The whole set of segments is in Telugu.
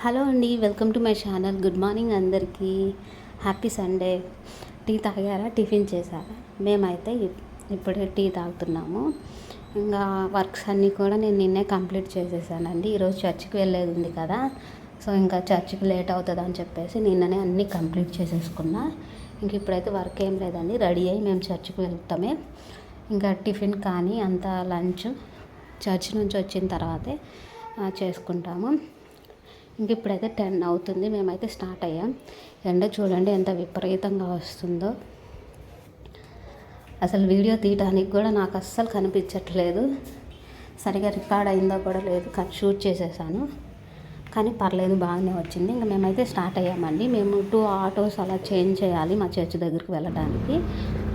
హలో అండి, welcome to my channel. Good morning అందరికీ. Happy Sunday. టీ తాగారా, టిఫిన్ చేశారా? మేమైతే ఇప్పుడే టీ తాగుతున్నాము. ఇంకా వర్క్స్ అన్నీ కూడా నేను నిన్నే కంప్లీట్ చేసేసానండి. ఈరోజు చర్చికి వెళ్ళేది ఉంది కదా, సో ఇంకా చర్చికి లేట్ అవుతుంది అని చెప్పేసి నిన్ననే అన్నీ కంప్లీట్ చేసేసుకున్నా. ఇంక ఇప్పుడైతే వర్క్ ఏం లేదండి, రెడీ అయ్యి మేము చర్చికి వెళ్తామే. ఇంకా టిఫిన్ కానీ అంతా లంచ్ చర్చ్ నుంచి వచ్చిన తర్వాతే చేసుకుంటాము. ఇంక ఇప్పుడైతే 10 అవుతుంది, మేమైతే స్టార్ట్ అయ్యాం. ఎండ చూడండి ఎంత విపరీతంగా వస్తుందో. అసలు వీడియో తీయడానికి కూడా నాకు అస్సలు కనిపించట్లేదు. సరిగా రికార్డ్ అయిందో కూడా లేదు, షూట్ చేసేసాను. కానీ పర్లేదు, బాగానే వచ్చింది. ఇంకా మేమైతే స్టార్ట్ అయ్యామండి. మేము 2 ఆటోస్ అలా చేంజ్ చేయాలి మా చర్చ్ దగ్గరికి వెళ్ళడానికి.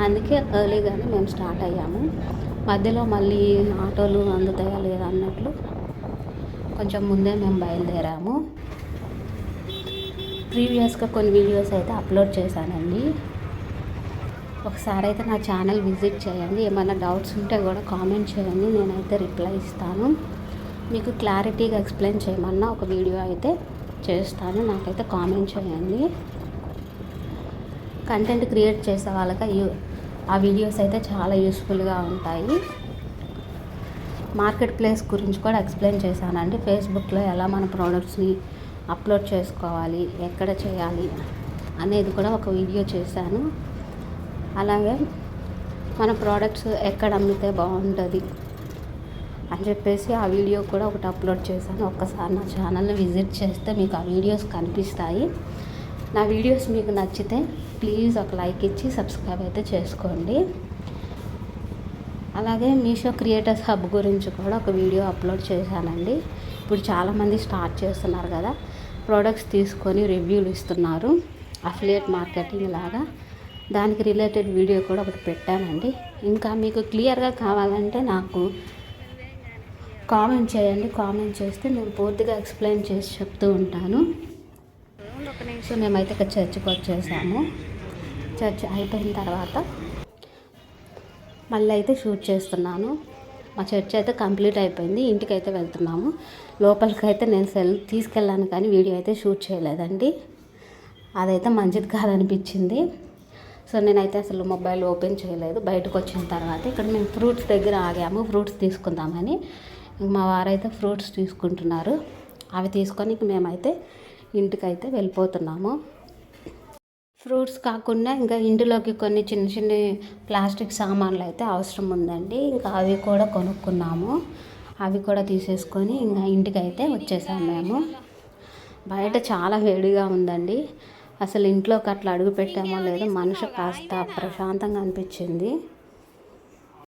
అందుకే ఎర్లీగానే మేము స్టార్ట్ అయ్యాము. మధ్యలో మళ్ళీ ఆటోలు అందుతాయా లేదా అన్నట్లు కొంచెం ముందే మేము బయలుదేరాము. ప్రీవియస్గా కొన్ని వీడియోస్ అయితే అప్లోడ్ చేశానండి. ఒకసారి అయితే నా ఛానల్ విజిట్ చేయండి. ఏమైనా డౌట్స్ ఉంటే కూడా కామెంట్ చేయండి, నేనైతే రిప్లై ఇస్తాను. మీకు క్లారిటీగా ఎక్స్ప్లెయిన్ చేయమన్నా ఒక వీడియో అయితే చేస్తాను, నాకైతే కామెంట్ చేయండి. కంటెంట్ క్రియేట్ చేసే వాళ్ళకి ఆ వీడియోస్ అయితే చాలా యూస్ఫుల్గా ఉంటాయి. మార్కెట్ ప్లేస్ గురించి కూడా ఎక్స్ప్లెయిన్ చేశానండి. ఫేస్బుక్లో ఎలా మన ప్రోడక్ట్స్ని అప్లోడ్ చేసుకోవాలి, ఎక్కడ చేయాలి అనేది కూడా ఒక వీడియో చేశాను. అలాగే మన ప్రోడక్ట్స్ ఎక్కడ అమ్మితే బాగుంటుంది అని చెప్పేసి ఆ వీడియో కూడా ఒకటి అప్లోడ్ చేశాను. ఒక్కసారి నా ఛానల్ని విజిట్ చేస్తే మీకు ఆ వీడియోస్ కనిపిస్తాయి. నా వీడియోస్ మీకు నచ్చితే ప్లీజ్ ఒక లైక్ ఇచ్చి సబ్స్క్రైబ్ అయితే చేసుకోండి. అలాగే మీషో క్రియేటర్స్ హబ్ గురించి కూడా ఒక వీడియో అప్లోడ్ చేశానండి. ఇప్పుడు చాలామంది స్టార్ట్ చేస్తున్నారు కదా, ప్రోడక్ట్స్ తీసుకొని రివ్యూలు ఇస్తున్నారు, అఫిలియేట్ మార్కెటింగ్ లాగా. దానికి రిలేటెడ్ వీడియో కూడా ఒకటి పెట్టానండి. ఇంకా మీకు క్లియర్గా కావాలంటే నాకు కామెంట్ చేయండి. కామెంట్ చేస్తే నేను పూర్తిగా ఎక్స్ప్లెయిన్ చేసి చెప్తూ ఉంటాను. సో మేమైతే ఇక్కడ చర్చికి వచ్చేసాము. చర్చ్ అయిపోయిన తర్వాత మళ్ళీ అయితే షూట్ చేస్తున్నాను. మా చర్చ్ అయితే కంప్లీట్ అయిపోయింది, ఇంటికి అయితే వెళ్తున్నాము. లోపలికి అయితే నేను తీసుకెళ్ళాను కానీ వీడియో అయితే షూట్ చేయలేదండి. అదైతే మంచిది కాదనిపించింది. సో నేనైతే అసలు మొబైల్ ఓపెన్ చేయలేదు. బయటకు వచ్చిన తర్వాత ఇక్కడ మేము ఫ్రూట్స్ దగ్గర ఆగాము, ఫ్రూట్స్ తీసుకుందామని. మా వారైతే ఫ్రూట్స్ తీసుకుంటున్నారు. అవి తీసుకొని మేమైతే ఇంటికైతే వెళ్ళిపోతున్నాము. ఫ్రూట్స్ కాకుండా ఇంకా ఇంటిలోకి కొన్ని చిన్న చిన్న ప్లాస్టిక్ సామాన్లు అయితే అవసరం ఉందండి. ఇంకా అవి కూడా కొనుక్కున్నాము. అవి కూడా తీసేసుకొని ఇంకా ఇంటికి అయితే వచ్చేసాము మేము. బయట చాలా వేడిగా ఉందండి. అసలు ఇంట్లోకి అట్లా అడుగు పెట్టామో లేదో మనసు కాస్త ప్రశాంతంగా అనిపించింది.